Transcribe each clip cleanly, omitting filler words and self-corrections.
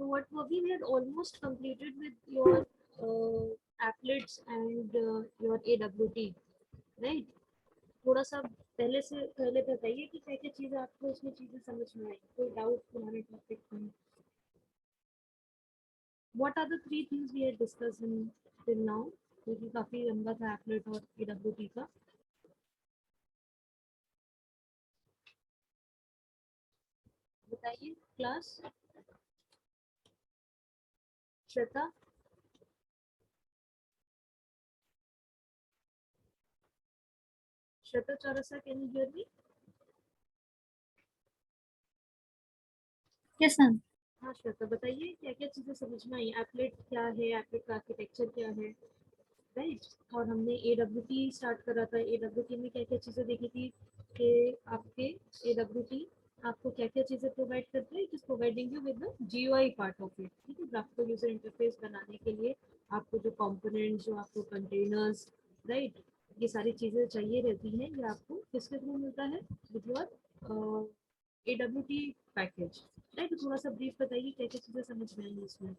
So what we had almost completed with your applets and your AWT, right? थोड़ा सा पहले बताइए कि क्या क्या चीजें आपको इसमें चीजें समझ में आई, कोई डाउट तुम्हारे टॉपिक में? What are the three things we had discussed in till now? क्योंकि काफी लंबा था एप्लेट और AWT का. बताइए class. Shweta. Shweta Chaurasia, can you hear me? Yes ma'am. हाँ श्वेता, बताइए क्या क्या चीजें समझ में आई, एप्लेट क्या है, एप्लेट का आर्किटेक्चर क्या है, राइट? और हमने AWT स्टार्ट करा था. AWT में क्या क्या चीजें देखी थी कि आपके AWT आपको क्या क्या चीजें प्रोवाइड करता है. It is providing you with the GUI part of it. ठीक है, ग्राफिकल यूजर इंटरफेस बनाने के लिए आपको जो कंपोनेंट्स, जो आपको कंटेनर्स, राइट, ये सारी चीजें चाहिए रहती हैं, ये आपको किसके थ्रू मिलता है? With your AWT package, right? थोड़ा सा ब्रीफ बताइए क्या क्या चीजें समझ में आई इसमें.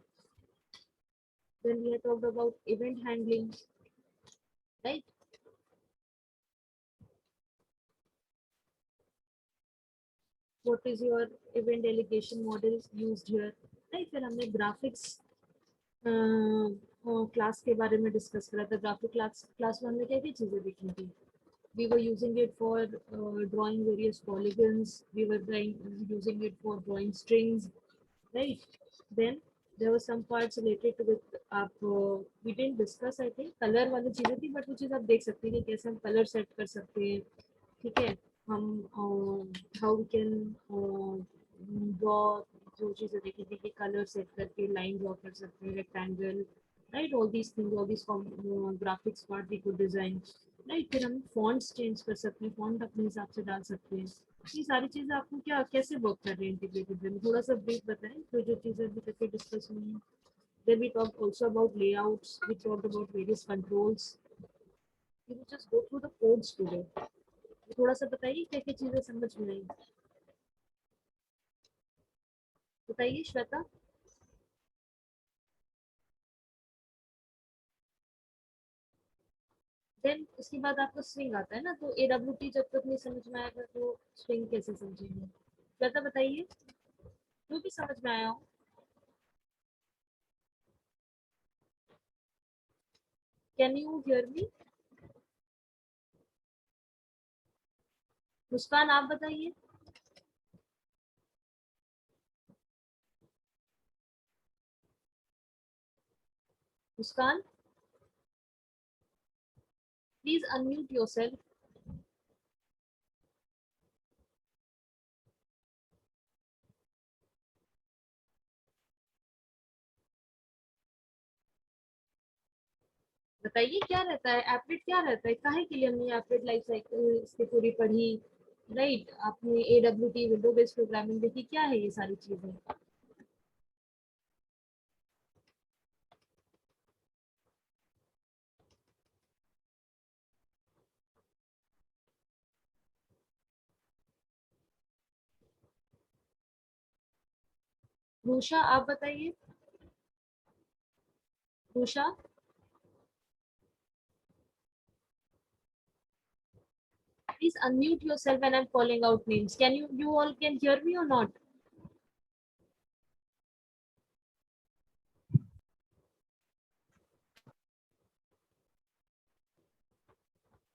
Then we had talked about event handling, right? What is your event delegation model used here, right? फिर हमने ग्राफिक्स क्लास के बारे में डिस्कस करा था. ग्राफिक क्लास में हमने क्या क्या चीजें देखी थी? We were using it for drawing various polygons. We were using it for drawing strings, right? Then there were some parts related with आप we didn't discuss, I think colour वाली चीजें थी, बट वो चीज़ आप देख सकते हैं कि कैसे हम कलर सेट कर सकते हैं. ठीक है, हम हाउ वी कैन ड्रॉ, जो चीज़ें देखी थी कि कलर सेट करके लाइन ड्रॉ कर सकते हैं, rectangle, right? All these things, all these graphics part we could design, right? फिर हम फॉन्ट्स चेंज कर सकते हैं, फॉन्ट अपने हिसाब से डाल सकते हैं. ये सारी चीजें आपको क्या कैसे वर्क कर रही है इंटीग्रेटेड वे में, थोड़ा सा ब्रीफ बताएं. तो जो चीजें अभी तक डिस्कस हुई हैं. Then we talked also about layouts. We talked about various controls. We will just go through the codes today. थोड़ा सा बताइए क्या क्या चीजें समझ में आई. बताइए श्वेता. देन उसके बाद आपको स्विंग आता है ना, तो AWT जब तक नहीं समझ में आएगा तो स्विंग कैसे समझेंगे? श्वेता बताइए, जो भी समझ में आया हो. Can you hear me? Muskan आप बताइए. Muskan, please unmute yourself. बताइए क्या रहता है एप्लेट, क्या रहता है, काहे के लिए हमने एप्लेट लाइफ साइकिल इसकी पूरी पढ़ी, राइट? आपने AWT विंडो बेस्ड प्रोग्रामिंग देखी, क्या है ये सारी चीजें? रूषा आप बताइए. Rusha, please unmute yourself when I'm calling out names. Can you all can hear me or not?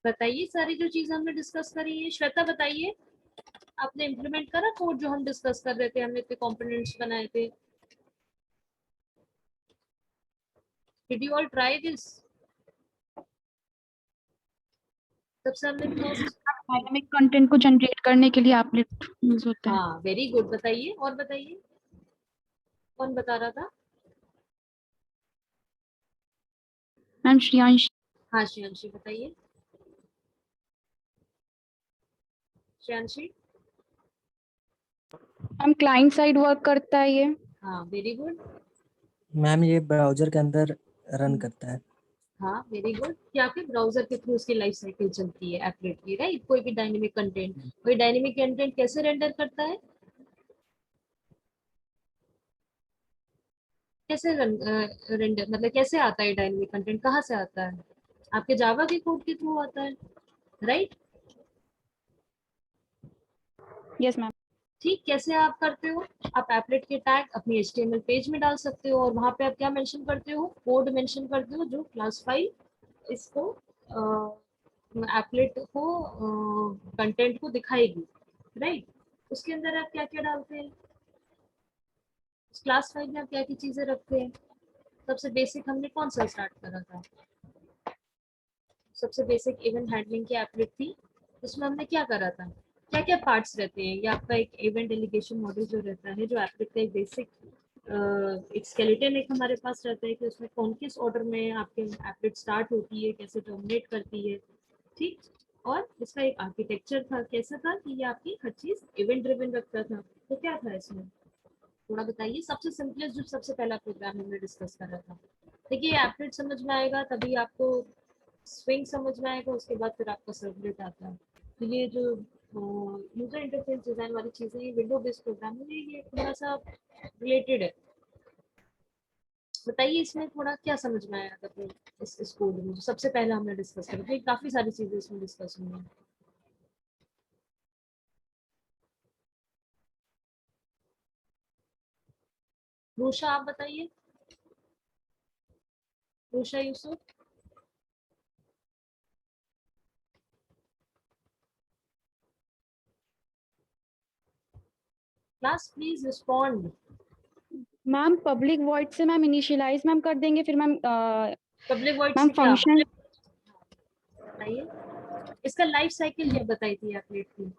बताइए सारी जो चीज हमने डिस्कस करी है. श्वेता बताइए, आपने इम्प्लीमेंट करा कोड जो हम डिस्कस कर रहे थे, हमने इतने कंपोनेंट्स बनाए थे. Did you all try this? सबसे हमने डायनामिक कंटेंट को जनरेट करने के लिए एप्लेट यूज होता है. हाँ, वेरी गुड. बताइए और बताइए, कौन बता रहा था? मैम श्रेयांश. हाँ श्रेयांशी बताइए. Shreyanshi. Ma'am client side work करता है ये. हाँ, वेरी गुड. मैम ये ब्राउजर के अंदर रन करता है. हाँ, वेरी गुड. कि आपके ब्राउजर के थ्रू उसकी लाइफ साइकिल चलती है एप्लेट की, राइट? कोई भी डायनेमिक कंटेंट, कोई डायनेमिक कंटेंट कैसे रेंडर करता है? कैसे रेंडर मतलब कैसे आता है डायनेमिक कंटेंट, कहाँ से आता है? आपके जावा के कोड के थ्रू आता है, राइट? Yes ma'am. ठीक, कैसे आप करते हो? आप एप्लेट के टैग अपनी HTML पेज में डाल सकते हो और वहां पे आप क्या मेंशन करते हो? कोड मेंशन करते हो जो क्लास फाइल इसको एप्लेट को कंटेंट को दिखाएगी, राइट? उसके अंदर आप क्या क्या डालते हैं? क्लास फाइल में आप क्या क्या चीजें रखते हैं? सबसे बेसिक हमने कौन सा स्टार्ट करा था? सबसे बेसिक इवेंट हैंडलिंग की एप्लेट थी। उसमें हमने क्या करा था? क्या क्या पार्ट्स रहते हैं? ये आपका एक इवेंट डेलीगेशन मॉडल जो रहता है, जो एप्लेट का एक बेसिक एक स्केलेटन एक हमारे पास रहता है कि उसमें कौन किस ऑर्डर में आपके एप्लेट स्टार्ट होती है, कैसे टर्मिनेट करती है, ठीक? और इसका एक आर्किटेक्चर था, कैसा था कि ये आपकी हर चीज इवेंट ड्रिवन रखता था। तो क्या था इसमें, थोड़ा बताइए। सबसे सिंपलेस्ट जो सबसे पहला प्रोग्राम हमने डिस्कस करा था। देखिए, एप्लेट समझ में आएगा तभी आपको स्विंग समझ में आएगा, उसके बाद फिर आपका सर्वलेट आता है। तो ये जो यूजर इंटरफेस डिजाइन वाली चीजें, ये विंडो बेस्ड प्रोग्राम है, ये थोड़ा सा रिलेटेड है। बताइए इसमें थोड़ा क्या समझ में आया था फिर इस कोड में जो सबसे पहले हमने डिस्कस करा था? काफी सारी चीजें इसमें डिस्कस हुई हैं। रूषा आप बताइए, Rusha Yusuf. Class please respond. Ma'am public void से मैम इनिशियलाइज मैम कर देंगे, फिर मैम पब्लिक वर्ड मैम से क्या फंक्शन। बताइए, इसका लाइफ साइकिल ये बताई थी एप्लेट की।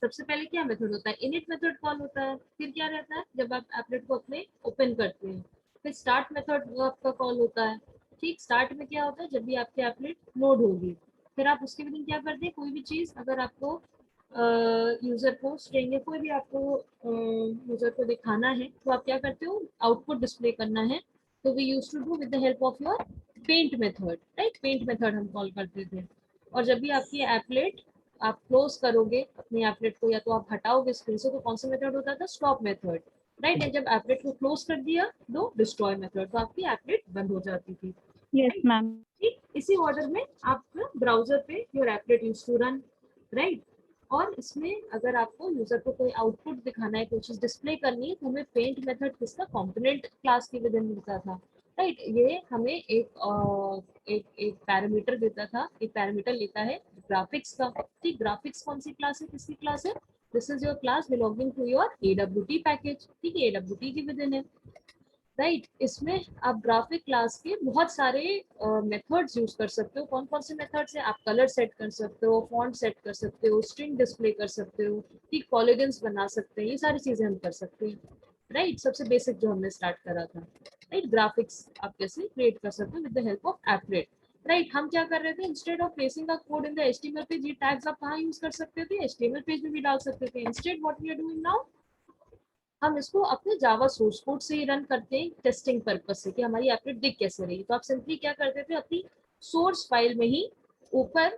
सबसे पहले क्या मेथड होता है? इनिट मेथड कॉल होता है। फिर क्या रहता है? जब आप एप्लेट को अपने ओपन करते हैं, फिर स्टार्ट मेथड आपका कॉल होता है। ठीक, स्टार्ट में क्या होता है? जब भी आपकी एप्लेट लोड होगी, फिर आप उसके विदिन क्या करते हैं? कोई भी चीज अगर आपको यूजर को स्ट्रिंग या कोई भी आपको यूजर को दिखाना है, तो आप क्या करते हो? आउटपुट डिस्प्ले करना है, तो we use to do with the help of your paint method, right? Paint method हम कॉल करते थे। और जब भी आपकी एप्लेट आप क्लोज करोगे अपने एप्लेट को, या तो आप हटाओगे स्क्रीन से, तो कौन सा मेथड होता था? Stop method, right? एंड जब एप्लेट को क्लोज कर दिया तो डिस्ट्रॉय मेथड, तो आपकी एप्लेट बंद हो जाती थी, यस राइट? मैम। ठीक, इसी ऑर्डर में आप ब्राउजर पे your applet use to run, right? और इसमें अगर आपको यूजर को कोई आउटपुट दिखाना है, कोई चीज डिस्प्ले करनी है, तो हमें पेंट मेथड किसका? कंपोनेंट क्लास के विद इन मिलता था, राइट? ये हमें एक पैरामीटर देता था, एक पैरामीटर लेता है ग्राफिक्स का। ठीक, ग्राफिक्स कौन सी क्लास है, किसकी क्लास है? This is your class belonging to your AWT package. ठीक है, AWT की विद इन है, राइट? इसमें आप ग्राफिक क्लास के बहुत सारे मेथड्स यूज कर सकते हो। कौन कौन से मेथड्स हैं? आप कलर सेट कर सकते हो, फॉन्ट सेट कर सकते हो, स्ट्रिंग डिस्प्ले कर सकते हो, ठीक, पॉलीगन्स बना सकते हैं, ये सारी चीजें हम कर सकते हैं, राइट? सबसे बेसिक जो हमने स्टार्ट करा था, राइट? ग्राफिक्स आप कैसे क्रिएट कर सकते हो with the help of applet, right? हम क्या कर रहे थे? Instead of placing a code in the HTML page, ये टैग्स आप कहाँ यूज कर सकते थे? HTML पेज में भी डाल सकते थे। Instead what we are doing now, हम इसको अपने जावा सोर्स कोड से ही रन करते हैं टेस्टिंग पर्पज से, कि हमारी एप्लेट दिख कैसे रही। तो आप सिंपली क्या करते थे? अपनी सोर्स फाइल में ही ऊपर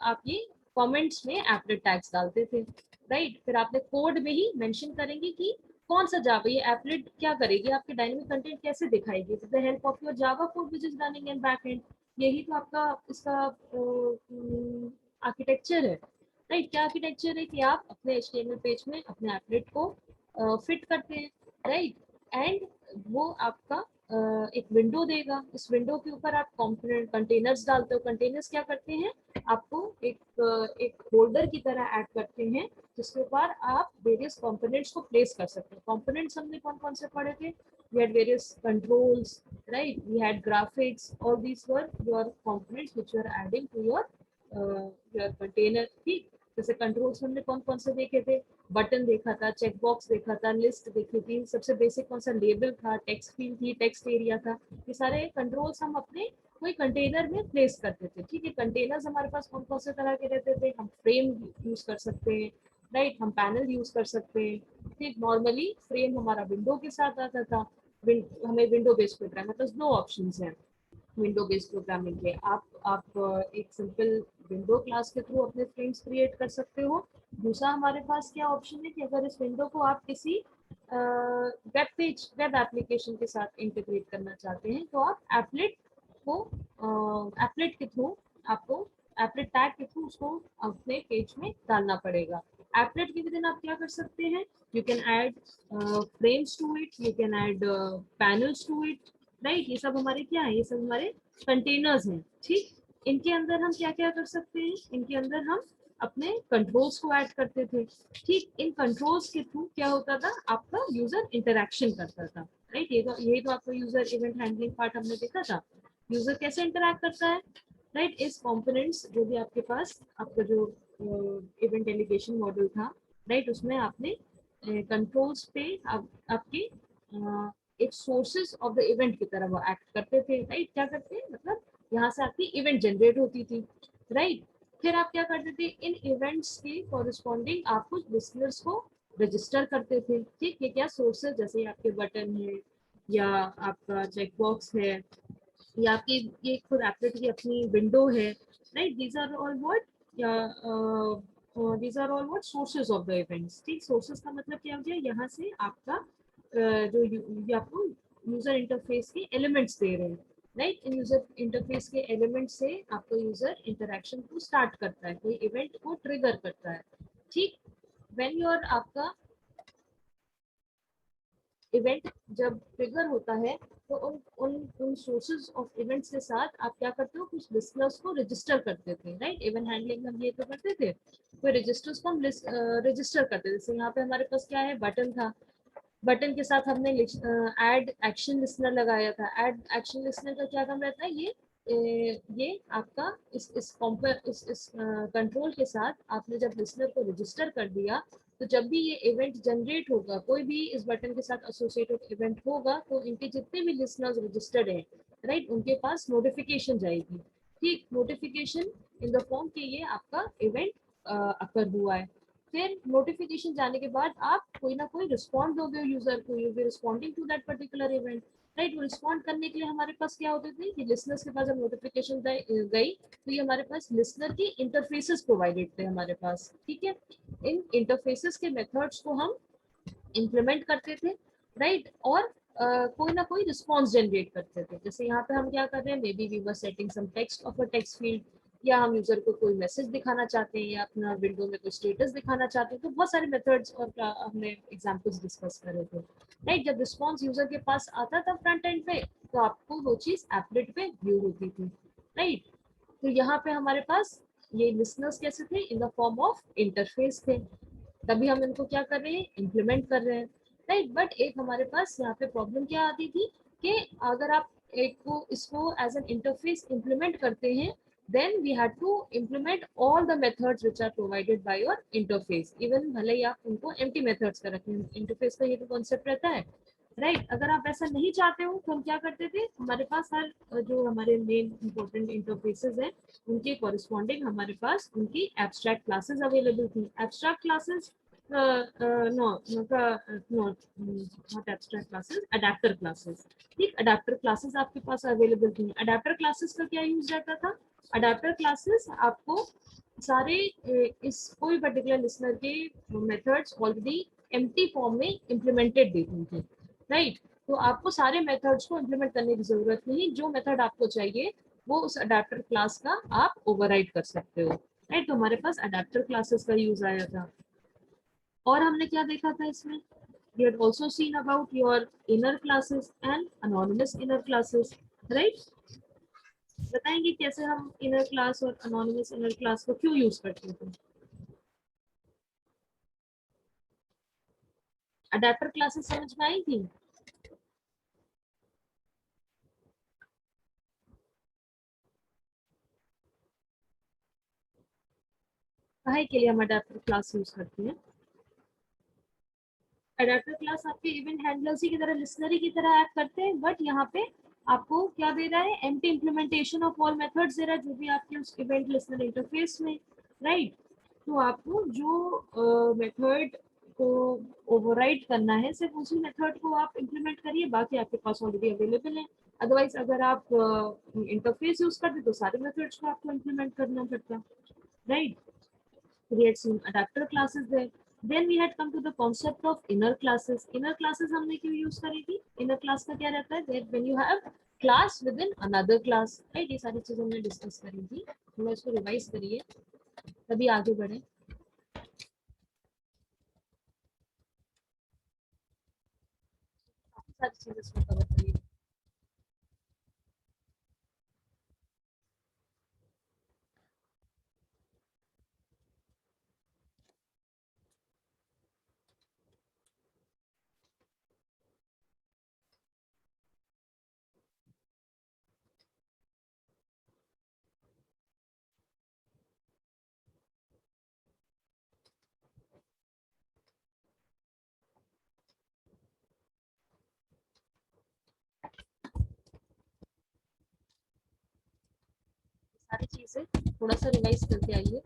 आप ये कमेंट्स में एप्लेट टैग्स डालते थे, राइट? फिर आपने कोड में ही मेंशन करेंगे कि कौन सा जावा ये एप्लेट क्या करेगी, आपके डायनेमिक कंटेंट कैसे दिखाएगी with the help of your Java code which is running in back and. यही तो आपका इसका आर्किटेक्चर है, राइट? क्या आर्किटेक्चर है? कि आप अपने HTML पेज में अपने एप्लेट को फिट करते हैं, राइट? एंड वो आपका एक विंडो देगा। इस विंडो के ऊपर आप कंपोनेंट कंटेनर्स डालते हो। कंटेनर्स क्या करते हैं? आपको एक होल्डर की तरह ऐड करते हैं, जिसके ऊपर आप वेरियस कंपोनेंट्स को प्लेस कर सकते हैं। कंपोनेंट्स हमने कौन कौन से पढ़े थे? we had various controls, right? We had graphics. All these were your components which you are adding to your container. ठीक, जैसे कंट्रोल्स हमने कौन कौन से देखे थे? बटन देखा था, चेक बॉक्स देखा था, लिस्ट देखी थी, सबसे बेसिक कौन सा? लेबल था, टेक्स्ट फील्ड थी, टेक्स्ट एरिया था। ये सारे कंट्रोल्स हम अपने कोई कंटेनर में प्लेस करते थे। ठीक है, कंटेनर्स हमारे पास कौन कौन से तरह के रहते थे? हम फ्रेम यूज कर सकते हैं, राइट? हम पैनल यूज कर सकते हैं। ठीक, नॉर्मली फ्रेम हमारा विंडो के साथ आता था। हमें विंडो बेस्ड प्रोग्राम मतलब दो ऑप्शंस हैं विंडो बेस्ड प्रोग्रामिंग के। आप एक सिंपल विंडो क्लास के थ्रू अपने फ्रेम्स क्रिएट कर सकते हो। दूसरा हमारे पास क्या ऑप्शन है कि अगर इस विंडो को आप किसी वेब पेज, वेब एप्लीकेशन के साथ इंटीग्रेट करना चाहते हैं, तो आप एप्लेट को एप्लेट के थ्रू आपको एप्लेट टैग के थ्रू उसको अपने पेज में डालना पड़ेगा। एप्लेट के विदिन आप क्या कर सकते हैं, you can add frames to it, you can add panels to it, right. ये सब हमारे क्या है, ये सब हमारे कंटेनर्स हैं, ठीक। इनके अंदर हम क्या क्या कर सकते हैं, इनके अंदर हम अपने कंट्रोल्स को ऐड करते थे, ठीक। इन कंट्रोल्स के थ्रू क्या होता था, आपका यूजर इंटरेक्शन करता था, राइट। ये तो आपका यूजर इवेंट हैंडलिंग पार्ट हमने देखा था। यूजर कैसे इंटरेक्ट करता है, राइट। इस कंपोनेंट्स जो भी आपके पास आपका जो इवेंट डेलीगेशन मॉडल था, राइट, उसमें आपने कंट्रोल्स पे आपके एक सोर्सेज ऑफ द इवेंट की तरह वो एक्ट करते थे, राइट। क्या करते हैं, मतलब यहाँ से आपकी इवेंट जनरेट होती थी, राइट। फिर आप क्या करते थे, इन इवेंट्स के कॉरेस्पॉन्डिंग आप कुछ लिसनर्स को रजिस्टर करते थे, ठीक। ये क्या सोर्सेज, जैसे आपके बटन है या आपका चेकबॉक्स है या आपकी ये खुद एप्लेट की अपनी विंडो है, right. These are all what, या these are all what sources of the events, ठीक। सोर्सेज का मतलब क्या हो गया, यहाँ से आपका जो ये आपको यूजर इंटरफेस के एलिमेंट्स दे रहे हैं, राइट। इन यूजर इंटरफेस के एलिमेंट से आपका यूजर इंटरेक्शन को स्टार्ट करता है, कोई इवेंट को ट्रिगर करता है, ठीक। व्हेन योर आपका इवेंट जब ट्रिगर होता है, तो उन उन उन सोर्सेज ऑफ इवेंट्स के साथ आप क्या करते हो, कुछ लिस्टनर्स को रजिस्टर करते थे, राइट। इवेंट हैंडलिंग हम ये तो करते थे, कोई रजिस्टर्स को हम रजिस्टर करते थे। जैसे यहाँ पे हमारे पास क्या है, बटन था, बटन के साथ हमने ऐड एक्शन लिसनर लगाया था। ऐड एक्शन लिसनर का क्या काम रहता है, ये आपका इस कंट्रोल के साथ आपने जब लिसनर को रजिस्टर कर दिया, तो जब भी ये इवेंट जनरेट होगा, कोई भी इस बटन के साथ एसोसिएटेड इवेंट होगा, तो इनके जितने भी लिसनर्स रजिस्टर्ड हैं, राइट, उनके पास नोटिफिकेशन जाएगी, ठीक। नोटिफिकेशन इन द फॉर्म कि ये आपका इवेंट अकर हुआ है। फिर नोटिफिकेशन जाने के बाद आप कोई ना कोई रिस्पॉन्ड दोगे यूजर को, you be responding to that particular event, right. वो रिस्पॉन्ड करने के लिए हमारे पास क्या होते थे, कि लिसनर्स के पास जब नोटिफिकेशन गई, तो ये हमारे पास लिसनर के इंटरफेसेस प्रोवाइडेड थे हमारे पास, ठीक है। इन इंटरफेसेस के मेथड्स को हम इम्प्लीमेंट करते थे, राइट। और कोई ना कोई रिस्पॉन्स जनरेट करते थे। जैसे यहाँ पे हम क्या कर रहे हैं, maybe we were setting some text of a text field, या हम यूजर को कोई मैसेज दिखाना चाहते हैं, या अपना विंडो में कोई स्टेटस दिखाना चाहते हैं, तो बहुत सारे मेथड्स और हमने एग्जांपल्स डिस्कस करे थे, राइट। जब रिस्पॉन्स यूजर के पास आता था फ्रंट एंड पे, तो आपको वो चीज एप्लेट पे व्यू होती थी, राइट। तो यहाँ पे हमारे पास ये लिसनर्स कैसे थे, इन द फॉर्म ऑफ इंटरफेस थे। तभी हम इनको क्या कर रहे हैं, इम्प्लीमेंट कर रहे हैं, राइट। बट एक हमारे पास यहाँ पे प्रॉब्लम क्या आती थी, कि अगर आप एक को इसको एज एन इंटरफेस इम्प्लीमेंट करते हैं, then we had to implement all the methods which are provided by your interface, even भले ही आप उनको empty methods का रखें, इंटरफेस का ये तो कॉन्सेप्ट रहता है, राइट। अगर आप ऐसा नहीं चाहते हो, तो हम क्या करते थे, हमारे पास हर जो हमारे मेन इंपॉर्टेंट इंटरफेसेस हैं, उनके कॉरेस्पॉन्डिंग हमारे पास उनकी एब्स्ट्रैक्ट क्लासेस अवेलेबल थी। Abstract classes not abstract classes, adapter classes, ठीक। अडेप्टर क्लासेस आपके पास अवेलेबल थी। अडेप्टर क्लासेस का क्या यूज रहता था, अडेप्टर क्लासेस आपको सारे इस कोई पर्टिकुलर लिसनर के मेथड्स ऑलरेडी एम्प्टी फॉर्म में इम्प्लीमेंटेड देती थी, राइट। तो आपको सारे मेथड्स को इम्प्लीमेंट करने की जरूरत नहीं, जो मेथड आपको चाहिए वो उस अडेप्टर क्लास का आप ओवरराइड कर सकते हो, राइट। तो हमारे पास अडेप्टर क्लासेस का यूज आया था। और हमने क्या देखा था इसमें, we had also seen about your inner classes and anonymous inner classes, right। बताएंगे कैसे हम इनर क्लास और अनोनिमस इनर क्लास को क्यों यूज करते थे। अडेप्टर क्लासेस समझ में आई थी, काहे के लिए हम अडेप्टर क्लास यूज करते हैं। अडेप्टर क्लास आपके इवेंट हैंडलर्स ही की तरह, लिसनरी की तरह एक्ट करते हैं, बट यहाँ पे आपको क्या दे रहा है, empty implementation of all methods दे रहा है, जो भी आपके उस इवेंट लिसनर इंटरफेस में, राइट। तो आपको जो मेथड को ओवरराइड करना है, सिर्फ उसी मेथड को आप इम्प्लीमेंट करिए, बाकी आपके पास ऑलरेडी अवेलेबल है। अदरवाइज अगर आप इंटरफेस यूज करते तो सारे मेथड्स को आपको इम्प्लीमेंट करना पड़ता, right. We had seen adapter classes there. Then we had come to the concept of inner classes. Inner classes हमने क्यों यूज करी थी? Inner class का क्या रहता है? That when you have class within another class, right? ये सारी चीजें हमने डिस्कस करी थी. थोड़ा इसको रिवाइज करिए, तभी आगे बढ़े. काफी सारी चीजें इसमें कवर करिए. सारी चीजें थोड़ा सा रिवाइज करके आइए.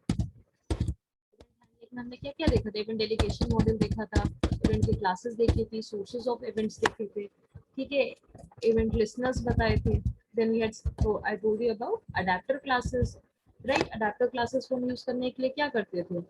हमने क्या क्या देखा था? इवेंट डेलीगेशन मॉडल देखा था, इवेंट की क्लासेस देखी थी, सोर्सेज ऑफ इवेंट्स देखे थे, ठीक है, इवेंट लिसनर्स बताए थे. Then we had, so I told you about adapter classes, right? Adapter classes को हम यूज करने के लिए क्या करते थे?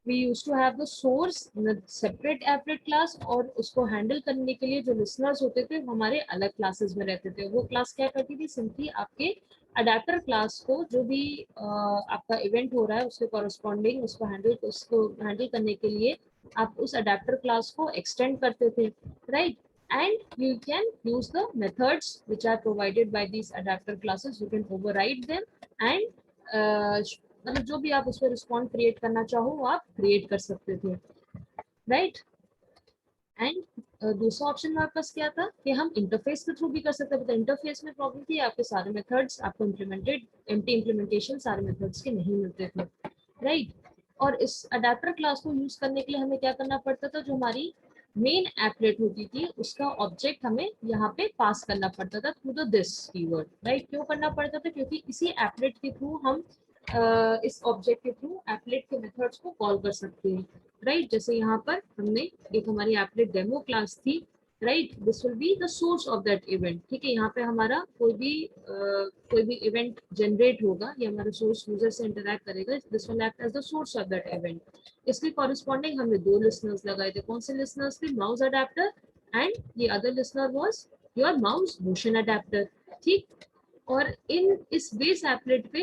we used to have the source in a separate applet class, और उसको हैंडल करने के लिए जो लिसनर्स होते थे वो हमारे अलग क्लासेस में रहते थे. वो क्लास क्या करती थी? सिंपली आपके अडेप्टर क्लास को, जो भी आपका इवेंट हो रहा है उसके कॉरस्पॉन्डिंग उसको हैंडल करने के लिए आप उस अडेप्टर क्लास को एक्सटेंड करते थे, right? And you can use the methods which are provided by these adapter classes. You can override them and मतलब जो भी आप उस पर रिस्पॉन्ड क्रिएट करना चाहो वो आप क्रिएट कर सकते थे, राइट? एंड दूसरा ऑप्शन हमारे पास क्या था कि हम इंटरफेस के थ्रू भी कर सकते थे. तो इंटरफेस में प्रॉब्लम थी, आपके सारे मेथड्स आपको इम्प्लीमेंटेशन सारे मेथड्स के नहीं मिलते थे, राइट? और इस अडेप्टर क्लास को यूज करने के लिए हमें क्या करना पड़ता था? जो हमारी मेन एप्लेट होती थी उसका ऑब्जेक्ट हमें यहाँ पे पास करना पड़ता था through the this keyword, right? क्यों करना पड़ता था? क्योंकि इसी एप्लेट के थ्रू हम इस ऑब्जेक्ट के थ्रू एप्लेट के मेथड्स को कॉल कर सकते हैं, राइट? जैसे यहाँ पर हमने एक हमारी एप्लेट डेमो क्लास थी, right? This will be the source of that event, ठीक है? यहाँ पे हमारा कोई भी इवेंट जनरेट होगा, ये हमारा सोर्स यूजर से इंटरैक्ट करेगा, this will act as the source of that event. इसके कॉरेस्पॉन्डिंग हमने दो लिसनर्स लगाए थे. कौन से लिसनर्स थे? Mouse adapter and the other listener was your mouse motion adapter, ठीक? और इस बेस एप्लेट पे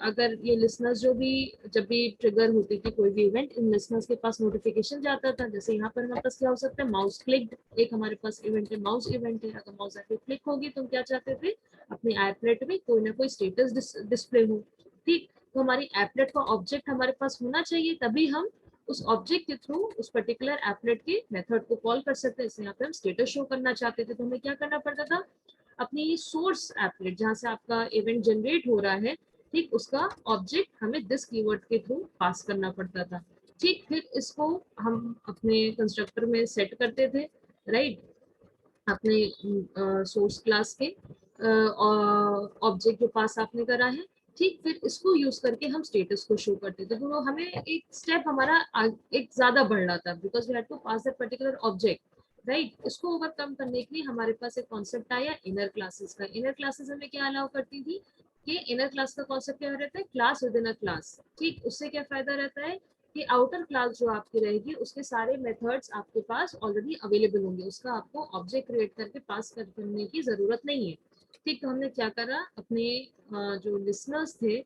अगर ये लिसनर्स जब भी ट्रिगर होती थी कोई भी इवेंट, इन लिसनर्स के पास नोटिफिकेशन जाता था. जैसे यहाँ पर हमारे पास क्या हो सकता है? माउस क्लिक्ड, एक हमारे पास इवेंट है माउस इवेंट है. अगर माउस आके क्लिक होगी तो हम क्या चाहते थे? अपनी एप्लेट में कोई ना कोई स्टेटस डिस्प्ले हो, ठीक? तो हमारी एप्लेट का ऑब्जेक्ट हमारे पास होना चाहिए, तभी हम उस ऑब्जेक्ट के थ्रू उस पर्टिकुलर एप्लेट के मेथड को कॉल कर सकते हैं. यहाँ पे हम स्टेटस शो करना चाहते थे तो हमें क्या करना पड़ता था? अपनी सोर्स एप्लेट जहां से आपका इवेंट जनरेट हो रहा है, ठीक, उसका ऑब्जेक्ट हमें दिस कीवर्ड के थ्रू पास करना पड़ता था, ठीक? फिर इसको हम अपने कंस्ट्रक्टर में सेट करते थे, राइट? अपने सोर्स क्लास के ऑब्जेक्ट जो पास आपने करा है, ठीक? फिर इसको यूज करके हम स्टेटस को शो करते थे. तो हमें एक स्टेप हमारा एक ज्यादा बढ़ रहा था, because we had to pass that particular object, right? इसको ओवरकम करने के लिए हमारे पास एक कॉन्सेप्ट आया इनर क्लासेस का. इनर क्लासेस हमें क्या अलाउ करती थी कि इनर क्लास का कॉन्सेप्ट क्या रहता है? Class with in a class, ठीक? उससे क्या फायदा रहता है कि आउटर क्लास जो आपकी रहेगी उसके सारे मेथड्स आपके पास ऑलरेडी अवेलेबल होंगे, उसका आपको ऑब्जेक्ट क्रिएट करके पास करने की जरूरत नहीं है, ठीक? तो हमने क्या करा? अपने जो लिसनर्स थे,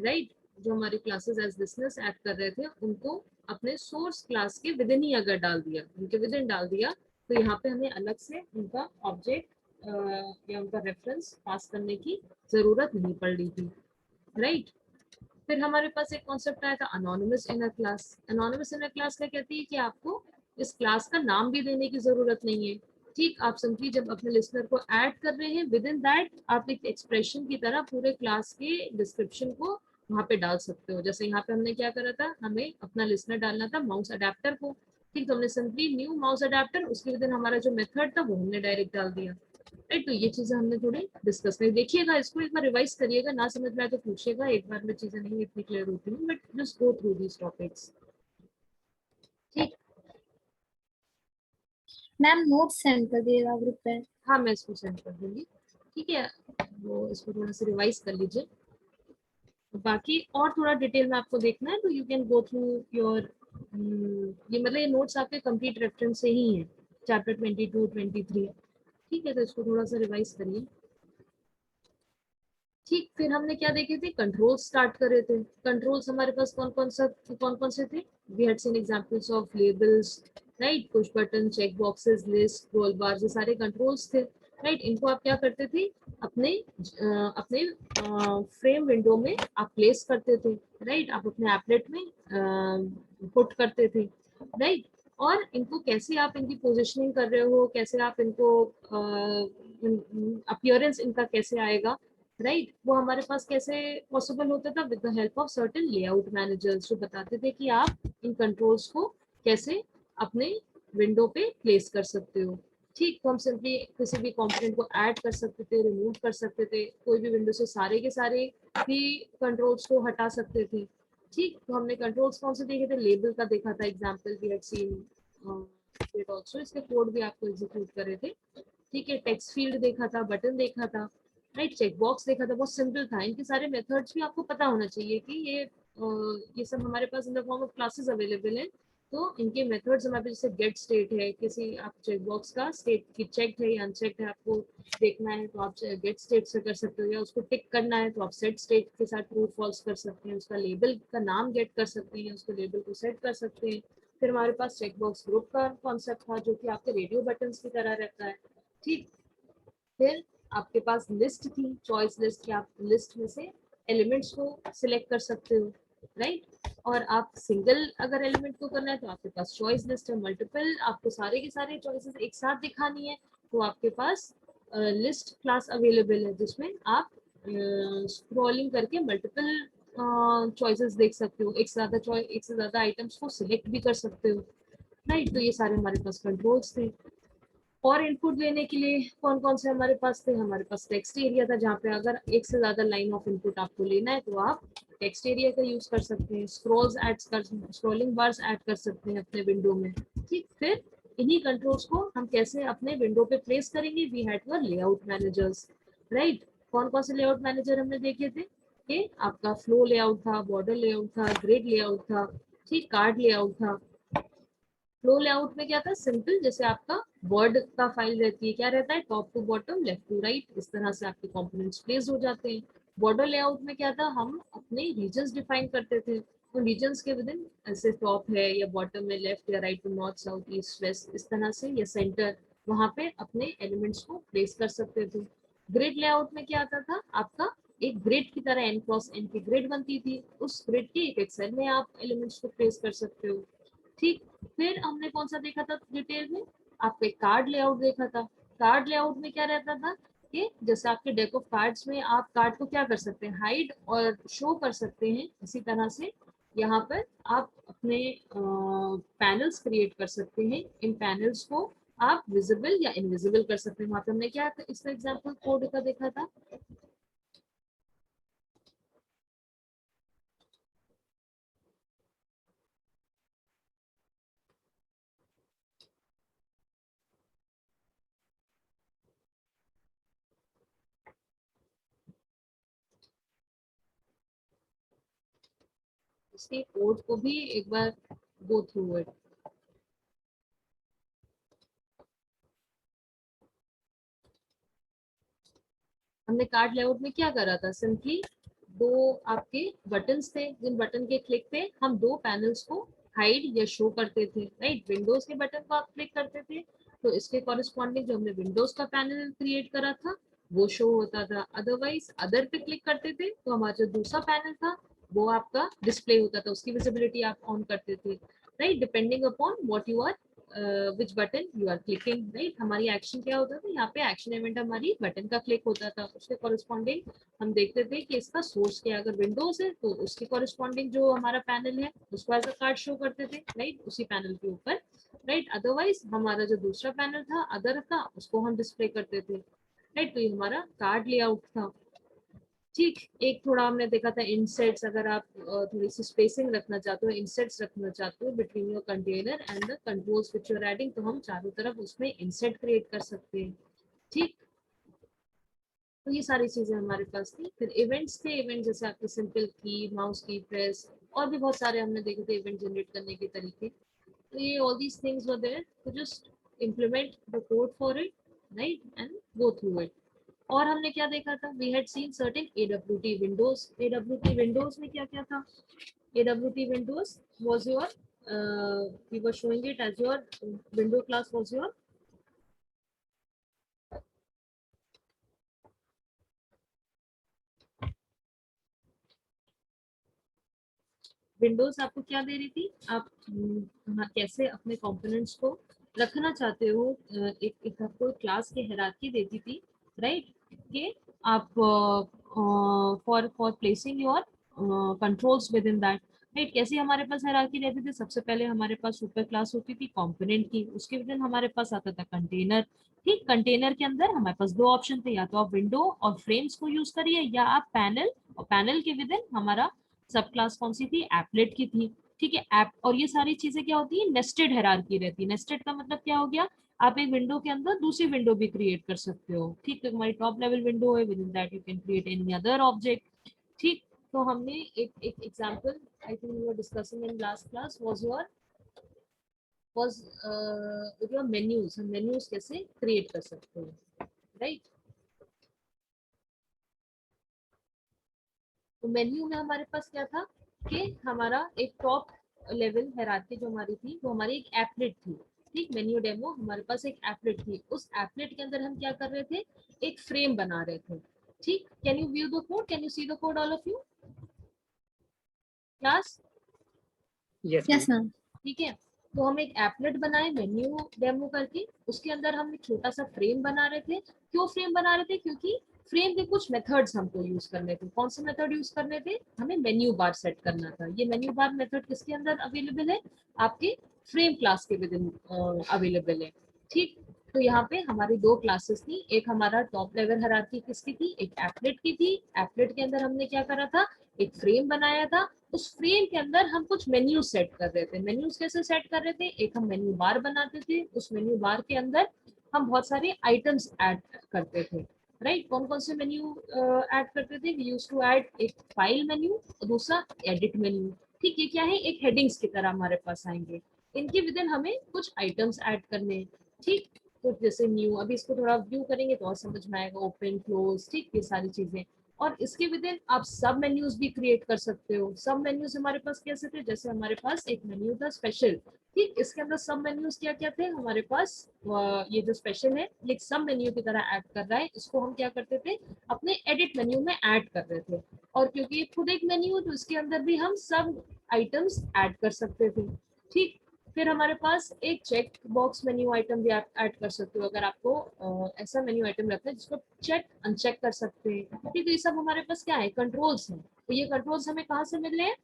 राइट, जो हमारी क्लासेस एज लिसनर्स एक्ट कर रहे थे, उनको अपने सोर्स क्लास के विद इन ही अगर डाल दिया, उनके विद इन डाल दिया, तो यहाँ पे हमें अलग से उनका ऑब्जेक्ट या उनका रेफरेंस पास करने की जरूरत नहीं पड़ रही थी, राइट? फिर हमारे पास एक कॉन्सेप्ट आया था anonymous inner class. Anonymous inner class क्या कहती है कि आपको इस क्लास का नाम भी देने की जरूरत नहीं है, ठीक? आप सिंपली जब अपने लिसनर को ऐड कर रहे हैं, विद इन दैट आप एक एक्सप्रेशन की तरह पूरे क्लास के डिस्क्रिप्शन को वहां पे डाल सकते हो. जैसे यहाँ पे हमने क्या करा था? हमें अपना लिसनर डालना था माउस अडेप्टर को, ठीक? तो हमने सिंपली न्यू माउस अडेप्टर, उसके विद इन हमारा जो मेथड था वो हमने डायरेक्ट डाल दिया, राइट? तो ये चीजें हमने थोड़ी डिस्कस करी. देखिएगा, इसको एक बार रिवाइज करिएगा, ना समझ में आए तो पूछिएगा, एक बार में चीजें नहीं इतनी क्लियर होती हैं, but just go through these topics, ठीक? मैम नोट सेंड कर दिएगा ग्रुप पे. हाँ, मैं इसको सेंड कर दूंगी, ठीक है? वो इसको थोड़ा सा रिवाइज कर लीजिए. बाकी और थोड़ा डिटेल में आपको देखना है तो you can go through your ये मतलब ये नोट्स आपके कंप्लीट रेफरेंस से ही हैं, चैप्टर 22 23। ठीक है, तो इसको थोड़ा सा रिवाइज करिए। ठीक, फिर हमने क्या देखे थे, कंट्रोल्स स्टार्ट करे थे। कंट्रोल्स हमारे पास कौन कौन से थे? We had seen examples of labels, right, push button, check boxes, list, scroll bar, ये सारे कंट्रोल्स थे, राइट। इनको आप क्या करते थे, अपने फ्रेम विंडो में आप प्लेस करते थे, राइट, आप अपने एपलेट में पुट करते थे, राइट। और इनको कैसे आप इनकी पोजिशनिंग कर रहे हो, कैसे आप इनको अपीयरेंस इनका कैसे आएगा, राइट, वो हमारे पास कैसे पॉसिबल होता था, with the help of certain layout managers, जो बताते थे कि आप इन कंट्रोल्स को कैसे अपने विंडो पे प्लेस कर सकते हो। ठीक, तो हम सिंपली किसी भी कंपोनेंट को ऐड कर सकते थे, रिमूव कर सकते थे, कोई भी विंडो से सारे के सारे भी कंट्रोल्स को हटा सकते थे। ठीक, तो हमने कंट्रोल्स कौन से देखे थे, लेबल का देखा था example, we had seen it also, इसके कोड भी आपको एग्जीक्यूट करे थे। ठीक है, टेक्स्ट फील्ड देखा था, बटन देखा था, राइट, चेक बॉक्स देखा था, बहुत सिंपल था। इनके सारे मेथड्स भी आपको पता होना चाहिए कि ये सब हमारे पास in the form of classes available है। तो इनके मेथड्स हमारे पास जैसे गेट स्टेट है, किसी आप चेक बॉक्स का स्टेट की चेक्ड है या अनचेक्ड है आपको देखना है तो आप गेट स्टेट से कर सकते हो, या उसको टिक करना है तो आप सेट स्टेट के साथ ट्रू फॉल्स कर सकते हैं, उसका लेबल का नाम गेट कर सकते हैं, उसको लेबल को सेट कर सकते हैं। फिर हमारे पास चेक बॉक्स ग्रुप का कॉन्सेप्ट था, जो कि आपके रेडियो बटन्स की तरह रहता है। ठीक, फिर आपके पास लिस्ट थी, चॉइस लिस्ट, कि आप लिस्ट में से एलिमेंट्स को सिलेक्ट कर सकते हो, राइट। और आप सिंगल अगर एलिमेंट को करना है तो आपके पास चॉइस लिस्ट है। मल्टीपल आपको सारे के सारे चॉइसेस एक साथ दिखानी है तो आपके पास लिस्ट क्लास अवेलेबल है, जिसमें आप स्क्रॉलिंग करके मल्टीपल चॉइसेस देख सकते हो, एक से ज्यादा आइटम्स को सिलेक्ट भी कर सकते हो, राइट। तो ये सारे हमारे पास कंट्रोल्स थे। और इनपुट लेने के लिए कौन कौन से हमारे पास थे, हमारे पास टेक्स्ट एरिया था, जहाँ पे अगर एक से ज्यादा लाइन ऑफ इनपुट आपको लेना है तो आप टेक्स्ट एरिया का यूज कर सकते हैं। स्क्रॉलिंग बार्स ऐड कर सकते हैं अपने विंडो में। ठीक, फिर इन्हीं कंट्रोल्स को हम कैसे अपने विंडो पे प्लेस करेंगे, we had were layout managers, right. कौन कौन से लेआउट मैनेजर हमने देखे थे, कि आपका फ्लो लेआउट था, बॉर्डर लेआउट था, ग्रिड लेआउट था, ठीक, कार्ड लेआउट था। फ्लो लेआउट में क्या था, सिंपल, जैसे आपका वर्ड का फाइल रहती है, क्या रहता है, top to bottom, left to right, इस तरह से आपके कंपोनेंट्स प्लेस हो जाते हैं। बॉर्डर लेआउट में क्या था, हम अपने रीजन्स डिफाइन करते थे, तो रीजन्स के विदिन ऐसे टॉप है या बॉटम में, लेफ्ट या right, to north south east west, इस तरह से, या सेंटर, वहां पे अपने एलिमेंट्स को प्लेस कर सकते थे। ग्रिड लेआउट में क्या आता था, आपका एक ग्रिड की तरह n×n की ग्रिड बनती थी, उस ग्रिड के एक सेल में आप एलिमेंट्स को प्लेस कर सकते हो। ठीक, फिर हमने कौन सा देखा था डिटेल में, आपको एक कार्ड लेआउट देखा था। कार्ड लेआउट में क्या रहता था, कि जैसे आपके डेक ऑफ कार्ड्स में आप कार्ड को क्या कर सकते हैं, हाइड और शो कर सकते हैं, इसी तरह से यहाँ पर आप अपने पैनल्स क्रिएट कर सकते हैं। इन पैनल्स को आप विजिबल या इनविजिबल कर सकते हैं। वहां पे हमने क्या इसका एग्जांपल कोड का देखा था, इसके कोड को भी एक बार गो थ्रू इट। हमने कार्ड लेआउट में क्या करा था, सिंपली दो आपके बटन्स थे, जिन बटन के क्लिक पे हम दो पैनल्स को हाइड या शो करते थे, राइट। विंडोज के बटन को आप क्लिक करते थे तो इसके कॉरेस्पॉन्डिंग जो हमने विंडोज का पैनल क्रिएट करा था वो शो होता था। अदरवाइज अदर पे क्लिक करते थे तो हमारा जो दूसरा पैनल था वो आपका डिस्प्ले होता था, उसकी विजिबिलिटी आप ऑन करते थे, right, depending upon what you are which button you are clicking, right. हमारी एक्शन क्या होता था, यहाँ पे एक्शन इवेंट हमारी बटन का क्लिक होता था, उसके कॉरेस्पॉन्डिंग हम देखते थे कि इसका सोर्स क्या है। अगर विंडोज है तो उसके कॉरेस्पॉन्डिंग जो हमारा पैनल है उसको एज अ कार्ड शो करते थे, राइट, उसी पैनल के ऊपर, राइट। अदरवाइज हमारा जो दूसरा पैनल था अदर का, उसको हम डिस्प्ले करते थे, राइट। तो ये हमारा कार्ड लेआउट था। ठीक, एक थोड़ा हमने देखा था इंसर्ट्स, अगर आप थोड़ी सी स्पेसिंग रखना चाहते हो, इंसर्ट्स रखना चाहते हो between your container and the controls which you are adding, तो हम चारों तरफ उसमें इंसर्ट क्रिएट कर सकते हैं। ठीक, तो ये सारी चीजें हमारे पास थी। फिर इवेंट्स थे, इवेंट जैसे आपके सिंपल की, माउस की प्रेस, और भी बहुत सारे हमने देखे थे इवेंट जनरेट करने के तरीके। तो ये all these things were there to just implement the code for it, right, and go through it. और हमने क्या देखा था, we had seen certain AWT windows. AWT windows में क्या क्या था? AWT windows was your we were showing it as your window class was your Windows आपको क्या दे रही थी, आप हाँ, कैसे अपने कंपोनेंट्स को रखना चाहते हो, एक आपको क्लास की हायरार्की देती थी, राइट, कि आप for placing your controls with in that, right. कैसे हमारे पास हायरार्की रहती थी, सबसे पहले हमारे पास सुपर क्लास होती थी कंपोनेंट की, उसके विद इन हमारे पास आता था कंटेनर, ठीक। कंटेनर के अंदर हमारे पास दो ऑप्शन थे, या तो आप विंडो और फ्रेम्स को यूज करिए, या आप पैनल, और पैनल के विद इन हमारा सब क्लास कौन सी थी, एप्लेट की थी, ठीक है। ऐप और ये सारी चीजें क्या होती है, नेस्टेड हायरार्की रहती है। नेस्टेड का मतलब क्या हो गया, आप एक विंडो के अंदर दूसरी विंडो भी क्रिएट कर सकते हो, ठीक है। हमारी टॉप लेवल विंडो है, within that you can create any other object, ठीक। तो हमने एक example I think we were discussing in last class was your menus, हम मेन्यूज कैसे क्रिएट कर सकते हैं, राइट। तो मेन्यू में हमारे पास क्या था कि हमारा एक टॉप लेवल हायरार्की जो हमारी थी वो हमारी एक एप्लेट थी, ठीक। मेन्यू डेमो हमारे पास एक एप्लेट थी, उस एप्लेट के अंदर हम क्या कर रहे थे, एक फ्रेम बना रहे थे, ठीक। Can you view the code, can you see the code all of you class? Yes ma'am. ठीक है। तो हम एक एप्लेट बनाए मेन्यू डेमो करके, उसके अंदर हम एक छोटा सा फ्रेम बना रहे थे। क्यों फ्रेम बना रहे थे, क्योंकि फ्रेम के कुछ मेथड्स हमको यूज करने थे। कौन से मेथड यूज करने थे, हमें मेन्यू बार सेट करना था। ये मेन्यू बार मेथड किसके अंदर अवेलेबल है, आपके फ्रेम क्लास के विद इन अवेलेबल है, ठीक। तो यहाँ पे हमारी दो क्लासेस थी, एक हमारा टॉप लेवल हायरार्की किसकी थी, एक एप्लेट की थी। एप्लेट के अंदर हमने क्या करा था, एक फ्रेम बनाया था, उस फ्रेम के अंदर हम कुछ मेन्यू सेट कर रहे थे। मेन्यूज कैसे सेट कर रहे थे, एक हम मेन्यू बार बनाते थे, उस मेन्यू बार के अंदर हम बहुत सारे आइटम्स ऐड करते थे, राइट। कौन कौन से मेन्यू ऐड करते थे, वी यूज्ड टू ऐड एक फाइल मेन्यू और दूसरा एडिट मेन्यू, ठीक। ये क्या है, एक हेडिंग्स की तरह हमारे पास आएंगे, इनके विद इन हमें कुछ आइटम्स ऐड करने, ठीक। तो जैसे न्यू, अभी इसको थोड़ा व्यू करेंगे तो और समझ में आएगा, ओपन क्लोज, ठीक, ये सारी चीजें। और इसके विद इन आप सब मेन्यूज भी क्रिएट कर सकते हो। सब मेन्यूज हमारे पास कैसे थे, जैसे हमारे पास एक मेन्यू था स्पेशल, ठीक। इसके अंदर सब मेन्यूज क्या क्या थे हमारे पास, ये जो स्पेशल है ये सब मेन्यू की तरह ऐड कर रहा है, इसको हम क्या करते थे, अपने एडिट मेन्यू में ऐड कर रहे थे। और क्योंकि ये खुद एक मेन्यू है तो इसके अंदर भी हम सब आइटम्स ऐड कर सकते थे, ठीक। फिर हमारे पास एक चेक बॉक्स मेन्यू आइटम भी आप ऐड कर सकते हो, अगर आपको ऐसा मेन्यू आइटम रखना है जिसको चेक अनचेक कर सकते हैं, ठीक। तो ये सब हमारे पास क्या है, कंट्रोल्स हैं। तो ये कंट्रोल्स हमें कहाँ से मिल रहे हैं,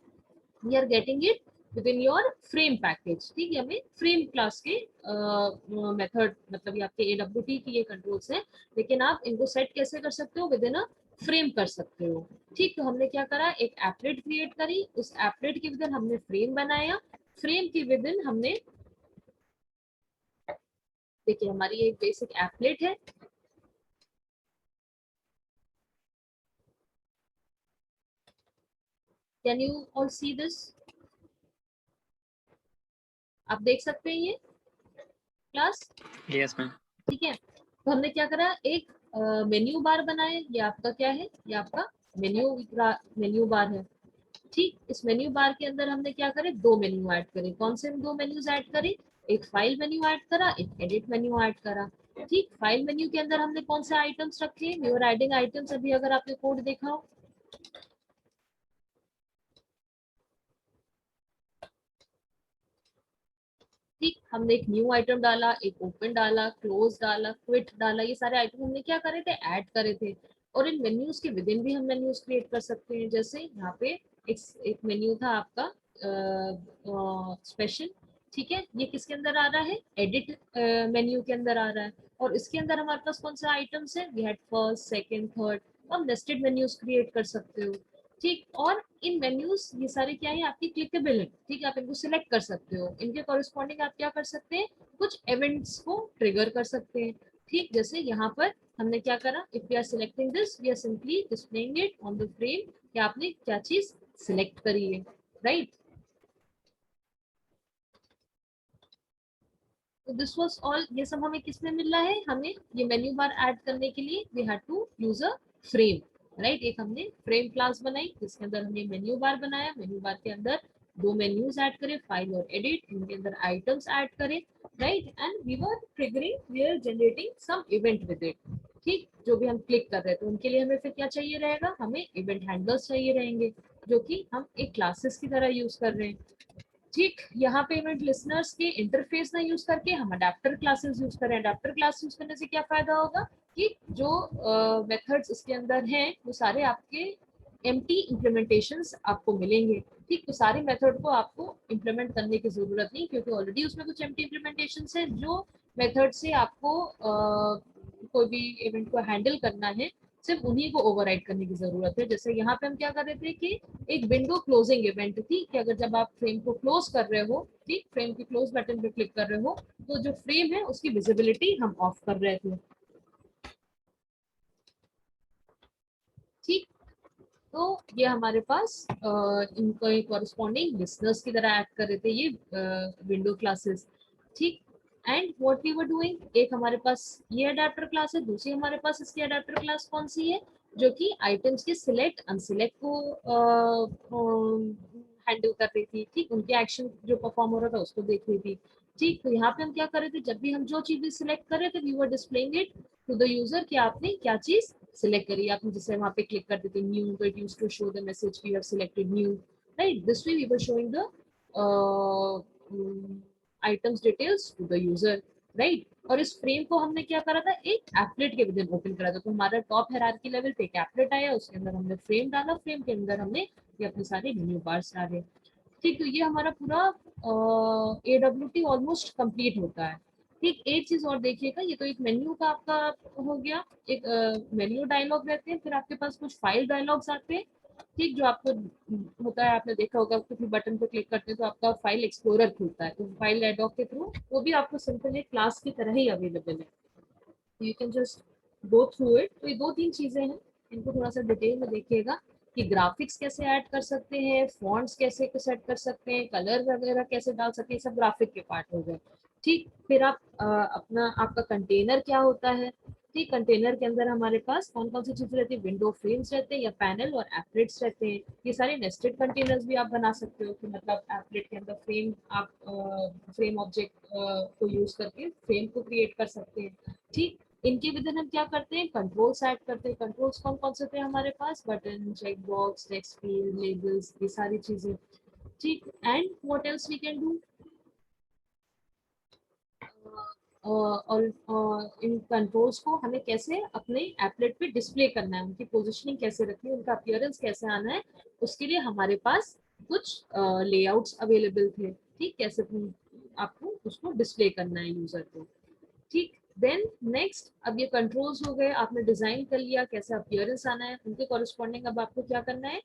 we are getting it within your frame package, ठीक है। हमें फ्रेम क्लास के मेथड, मतलब ये आपके AWT की ये कंट्रोल्स हैं, लेकिन आप इनको सेट कैसे कर सकते हो, विद इन अ फ्रेम कर सकते हो, ठीक। तो हमने क्या करा, एक एप्लेट क्रिएट करी, उस एप्लेट के विद इन हमने फ्रेम बनाया, फ्रेम के विद इन हमने, देखिए हमारी एक बेसिक एप्लेट है, can you all see this, आप देख सकते हैं ये क्लास? Yes ma'am. ठीक है। तो हमने क्या करा, एक मेन्यू बार बनाए, ये आपका क्या है, ये आपका मेन्यू बार है, ठीक। इस मेन्यू बार के अंदर हमने क्या करे, दो मेन्यू ऐड करे। कौन से दो मेन्यूज ऐड करे, एक फाइल मेन्यू ऐड करा, एक एडिट मेन्यू ऐड करा, ठीक। फाइल मेन्यू के अंदर हमने कौन से आइटम्स रखे, वी वर एडिंग आइटम्स, अभी अगर आपने कोड देखा हो, ठीक। हमने एक न्यू आइटम डाला, एक ओपन डाला, क्लोज डाला, क्विट डाला, ये सारे आइटम हमने क्या करे थे, ऐड करे थे। और इन मेन्यूज के विद इन भी हम मेन्यूज क्रिएट कर सकते हैं, जैसे यहाँ पे एक मेन्यू था आपका स्पेशल, ठीक है। ये किसके अंदर आ रहा है, एडिट मेन्यू के अंदर आ रहा है। और इसके अंदर हमारे पास कौन सा आइटम्स है, we had first second third, हम नेस्टेड मेन्यूज क्रिएट कर सकते हो, ठीक। और इन मेन्यूज ये सारे क्या है, आपकी क्लिकेबल है, ठीक है। आप इनको सिलेक्ट कर सकते हो, इनके कॉरेस्पॉन्डिंग आप क्या कर सकते हैं, कुछ इवेंट्स को ट्रिगर कर सकते हैं, ठीक। जैसे यहाँ पर हमने क्या करा, if we are selecting this, we are simply displaying it on the frame कि आपने क्या चीज सिलेक्ट करी है, राइट। तो दिस वाज ऑल, ये सब हमें किसमें मिल रहा है, हमें ये मेन्यू बार ऐड करने के लिए we had to use a frame, right. एक हमने फ्रेम क्लास बनाई जिसके अंदर हमने मेन्यू बार बनाया, मेन्यू बार के अंदर दो मेन्यूज ऐड करे, फाइल और एडिट, इनके अंदर आइटम्स ऐड करे, right. And we were triggering, we are generating some event with it, ठीक। जो भी हम क्लिक कर रहे हैं तो उनके लिए हमें फिर क्या चाहिए रहेगा, हमें इवेंट हैंडलर्स चाहिए रहेंगे जो कि हम एक क्लासेस की तरह यूज कर रहे हैं, ठीक। यहाँ पे इवेंट लिसनर्स के इंटरफेस ना यूज करके हम अडेप्टर क्लासेस यूज करें। अडेप्टर क्लास यूज करने से क्या फायदा होगा कि जो मेथड्स इसके अंदर हैं वो सारे आपके एम्प्टी इम्प्लीमेंटेशंस आपको मिलेंगे, ठीक। तो सारे मेथड को आपको इम्प्लीमेंट करने की जरूरत नहीं, क्योंकि ऑलरेडी उसमें कुछ एम्प्टी इम्प्लीमेंटेशंस है जो मेथड से आपको कोई भी इवेंट को हैंडल करना है, सिर्फ उन्हीं को ओवरराइड करने की जरूरत है। जैसे यहाँ पे हम क्या कर रहे थे कि एक विंडो क्लोजिंग इवेंट थी कि अगर जब आप फ्रेम को क्लोज कर रहे हो, ठीक, फ्रेम के क्लोज बटन पे क्लिक कर रहे हो तो जो फ्रेम है उसकी विजिबिलिटी हम ऑफ कर रहे थे, ठीक। तो ये हमारे पास इनको कॉरेस्पॉन्डिंग लिसनर्स की तरह ऐड कर रहे थे ये विंडो क्लासेस, ठीक। And what we were doing, एक हमारे पास ये अडेप्टर क्लास है, दूसरी हमारे पास इसकी अडेप्टर क्लास कौन सी है, जो कि आइटम्स के सिलेक्ट अनसिलेक्ट को हैंडल कर रही थी, ठीक। उनके एक्शन जो परफॉर्म हो रहा था उसको देख रही थी, ठीक। तो यहाँ पे हम क्या कर रहे थे, जब भी हम जो चीजें सिलेक्ट कर रहे थे we were displaying it to the user कि आपने क्या चीज सिलेक्ट करी। आपने जैसे वहां पे क्लिक कर देते न्यू, तो it used to show the message we have selected new, right. This way we were showing the items details to the user, right. और इस फ्रेम को हमने क्या करा था, एक एप्लेट के विदिन ओपन करा था। तो हमारा टॉप हायरार्की लेवल पे एक एप्लेट आया, उसके अंदर हमने फ्रेम डाला, फ्रेम के अंदर हमने ये अपने सारे मेन्यू बार्स डाले, ठीक। तो ये हमारा पूरा AWT ऑलमोस्ट कंप्लीट होता है, ठीक। एक चीज और देखिएगा, ये तो एक मेन्यू का आपका हो गया, एक मेन्यू डायलॉग रहते हैं, फिर आपके पास कुछ फाइल डायलॉग्स आते हैं, ठीक। जो आपको होता है, आपने देखा होगा किसी बटन पे क्लिक करते हैं तो आपका फाइल एक्सप्लोरर खुलता है, तो फाइल डायलॉग के थ्रू वो भी आपको सिंपल एक क्लास की तरह ही अवेलेबल है, you can just go through it. तो ये दो तीन चीजें हैं, इनको थोड़ा सा डिटेल में देखिएगा कि ग्राफिक्स कैसे ऐड कर सकते हैं, फॉन्ट्स कैसे सेट कर सकते हैं, कलर वगैरह कैसे डाल सकते हैं, सब ग्राफिक के पार्ट हो गए, ठीक। फिर आप अपना आपका कंटेनर क्या होता है, ठीक। कंटेनर के अंदर हमारे पास कौन कौन सी चीजें रहती है, विंडो फ्रेम्स रहते हैं या पैनल और एप्लेट्स रहते हैं। ये सारे नेस्टेड कंटेनर्स भी आप बना सकते हो कि मतलब एप्लेट के अंदर फ्रेम आप फ्रेम ऑब्जेक्ट को यूज करके फ्रेम को क्रिएट कर सकते हैं, ठीक। इनके विदिन हम क्या करते हैं, कंट्रोल्स ऐड करते हैं। कंट्रोल्स कौन कौन से थे हमारे पास, button, check box, text field, labels, ये सारी चीजें, ठीक। And what else we can do, और इन कंट्रोल्स को हमें कैसे अपने एप्लेट पे डिस्प्ले करना है, उनकी पोजीशनिंग कैसे रखनी है, उनका अपीयरेंस कैसे आना है, उसके लिए हमारे पास कुछ लेआउट्स अवेलेबल थे, ठीक। कैसे आपको उसको डिस्प्ले करना है यूजर को, ठीक। देन नेक्स्ट, अब ये कंट्रोल्स हो गए, आपने डिजाइन कर लिया कैसे अपीयरेंस आना है, उनके कॉरेस्पॉन्डिंग अब आपको क्या करना है,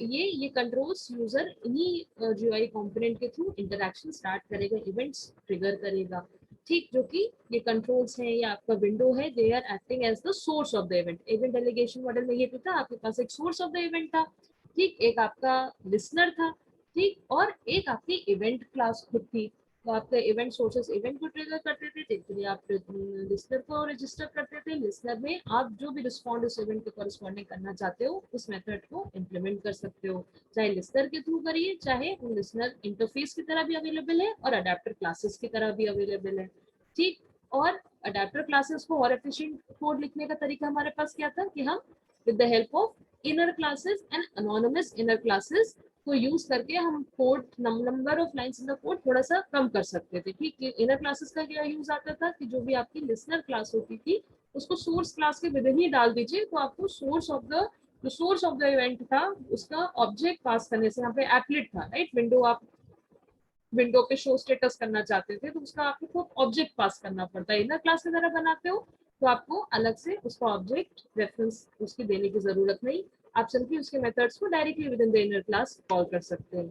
ये कंट्रोल्स यूजर इन्हीं जीयूआई कंपोनेंट के थ्रू इंटरेक्शन स्टार्ट करेगा, इवेंट्स ट्रिगर करेगा, ठीक। जो कि ये कंट्रोल्स है या आपका विंडो है, they are acting as the source of the event. Event delegation model में ये तो था, आपके पास एक सोर्स ऑफ द इवेंट था, ठीक, एक आपका लिसनर था, ठीक, और एक आपकी इवेंट क्लास खुद थी। तो आपके इवेंट सोर्सेस इवेंट को ट्रिगर करते थे, जिसके लिए आप लिसनर को रजिस्टर करते थे, लिसनर में आप जो भी रिस्पॉन्ड उस इवेंट के कॉरेस्पॉन्डिंग करना चाहते हो उस मेथड को इम्प्लीमेंट कर सकते हो, चाहे लिसनर के थ्रू करिए, चाहे वो लिसनर इंटरफेस की तरह भी अवेलेबल है और अडेप्टर क्लासेस की तरह भी अवेलेबल है, ठीक। और अडेप्टर क्लासेस को और एफिशिएंट कोड लिखने का तरीका हमारे पास क्या था कि हम with the help of inner classes and anonymous inner classes को यूज करके हम code number of lines in the code थोड़ा सा कम कर सकते थे, ठीक है। इनर क्लासेस का क्या यूज आता था कि जो भी आपकी लिसनर क्लास होती थी उसको सोर्स क्लास के विदिन ही डाल दीजिए, तो आपको सोर्स ऑफ द जो सोर्स ऑफ द इवेंट था उसका ऑब्जेक्ट पास करने से, यहाँ पे एप्लेट था, राइट, विंडो, आप विंडो पे शो स्टेटस करना चाहते थे तो उसका आपको खुद ऑब्जेक्ट पास करना पड़ता है। इनर क्लास की तरह बनाते हो तो आपको अलग से उसका ऑब्जेक्ट रेफरेंस उसकी देने की जरूरत नहीं, आप सिंपली उसके मेथड्स को directly with in the inner class call कर सकते हैं,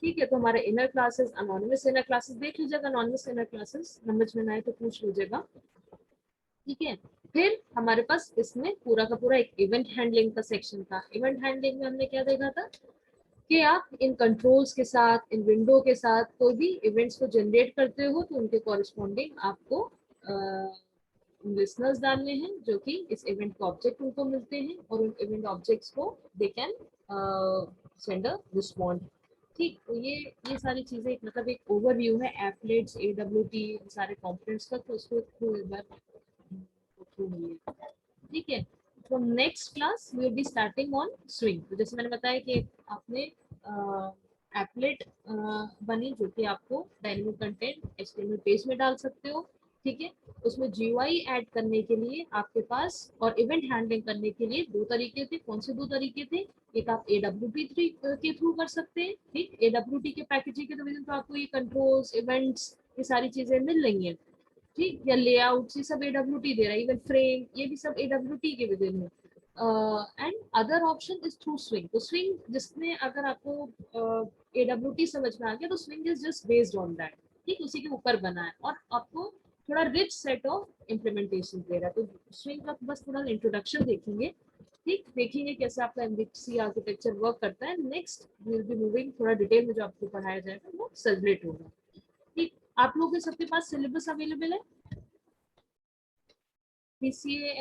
ठीक है। तो हमारे inner classes, anonymous inner classes देख लीजिएगा, अनोनिमस इनर क्लासेस समझ में ना आए तो पूछ लीजिएगा, ठीक है। फिर हमारे पास इसमें पूरा का पूरा एक इवेंट हैंडलिंग का सेक्शन था। इवेंट हैंडलिंग में हमने क्या देखा था कि आप इन कंट्रोल्स के साथ, इन विंडो के साथ कोई भी इवेंट्स को जनरेट करते हो तो उनके कॉरेस्पॉन्डिंग आपको लिसनर्स डालने हैं जो कि इस इवेंट के ऑब्जेक्ट उनको मिलते हैं और उन इवेंट ऑब्जेक्ट्स को they can send a respond. ठीक, तो ये सारी चीजें मतलब एक ओवरव्यू है एप्लेट्स, AWT सारे कंपोनेंट्स का, तो उसको थ्रू एक बार थ्रू मिलिए। ठीक है, from next class we will be starting on swing. तो जैसे मैंने बताया कि आपने एप्लेट बनी जो कि आपको डायनेमिक कंटेंट HTML पेज में डाल सकते हो। ठीक है, उसमें GUI ऐड करने के लिए आपके पास और इवेंट हैंडलिंग करने के लिए दो तरीके थे। कौन से दो तरीके थे? एक आप AWT के थ्रू कर सकते हैं। ठीक, AWT के पैकेजिंग के डिवीजन तो आपको ये कंट्रोल्स, इवेंट्स, ये सारी चीजें मिल रही हैं। ठीक, या लेआउट ये सब AWT दे रहा है, इवन फ्रेम ये भी सब AWT के विदिन है। And other option is through swing. तो स्विंग जिसमें अगर आपको AWT समझ में आ गया तो swing is just based on that. ठीक, उसी के ऊपर बना है और आपको थोड़ा रिच सेट ऑफ इम्प्लीमेंटेशन दे रहा है। तो स्विंग का बस थोड़ा इंट्रोडक्शन देखेंगे। ठीक, देखेंगे कैसे आपका MVC आर्किटेक्चर वर्क करता है। Next we will be moving थोड़ा डिटेल में जो आपको पढ़ाया जाएगा वो सर्वलेट होगा। ठीक, आप लोगों के सबके पास सिलेबस अवेलेबल है? PCA